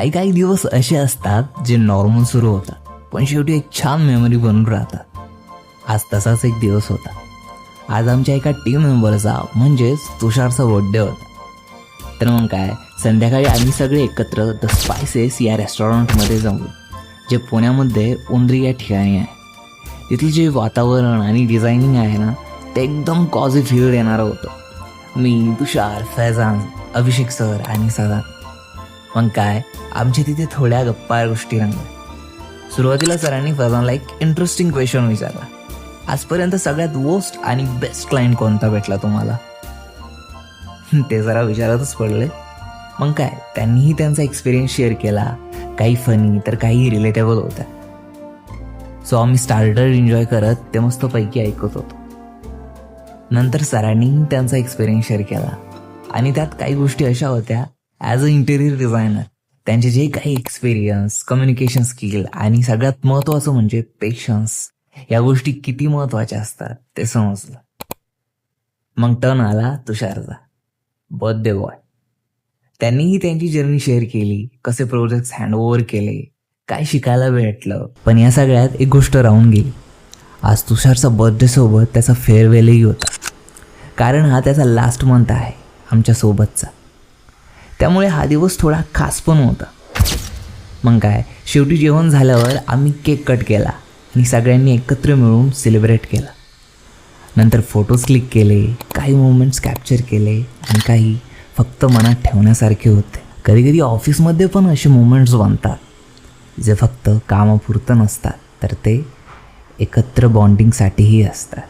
काही काही दिवस असे असतात जे नॉर्मल सुरू होतात पण शेवटी एक छान मेमरी बनून राहतात. आज तसाच एक दिवस होता. आज आमच्या एका टीम मेंबरचा म्हणजेच तुषारचा बर्थडे होता. तर मग काय, संध्याकाळी आम्ही सगळे एकत्र द स्पायसेस या रेस्टॉरंटमध्ये जाऊ, जे पुण्यामध्ये उंद्री या ठिकाणी आहे. तिथलं जे वातावरण आणि डिझायनिंग आहे ना, ते एकदम कॉझी फील येणारं होतं. मी, तुषार, फैजान, अभिषेक सर आणि सदा. मग काय, आमच्या तिथे थोड्या गप्पा गोष्टी रंगल्या. सुरुवातीला सरांनी फैजानला एक इंटरेस्टिंग क्वेश्चन विचारला. आजपर्यंत सगळ्यात वर्स्ट आणि बेस्ट क्लायंट कोणता भेटला तुम्हाला? ते जरा विचारातच पडले. मग काय, त्यांनीही त्यांचा एक्सपिरियन्स शेअर केला. काही फनी तर काही रिलेटेबल होत्या. सो आम्ही स्टार्टर एन्जॉय करत ते मस्तपैकी ऐकत होतो. नंतर सरांनीही त्यांचा एक्सपिरियन्स शेअर केला आणि त्यात काही गोष्टी अशा होत्या, ॲज अ इंटेरियर डिझायनर त्यांचे जे काही एक्सपिरियन्स, कम्युनिकेशन स्किल आणि सगळ्यात महत्त्वाचं म्हणजे पेशन्स, या गोष्टी किती महत्त्वाच्या असतात ते समजलं. मग टर्न आला तुषारचा, बर्थडे बॉय. त्यांनीही त्यांची जर्नी शेअर केली, कसे प्रोजेक्ट्स हँडओव्हर केले, काय शिकायला भेटलं. पण या सगळ्यात एक गोष्ट राहून गेली. आज तुषारचा बर्थडेसोबत त्याचा फेअरवेलही होता, कारण हा त्याचा लास्ट मंथ आहे आमच्यासोबतचा. त्यामुळे हा दिवस थोडा खास पण होता. मग काय, शेवटी जेवण झाल्यावर आम्ही केक कट केला आणि सगळ्यांनी एकत्र मिळून सेलिब्रेट केला. नंतर फोटोज क्लिक केले, काही मोमेंट्स कॅप्चर केले आणि काही फक्त मनात ठेवण्यासारखे होते. कधी कधी ऑफिसमध्ये पण असे मोमेंट्स बनतात जे फक्त कामापुरतं नसतात, तर ते एकत्र बॉन्डिंगसाठीही असतात.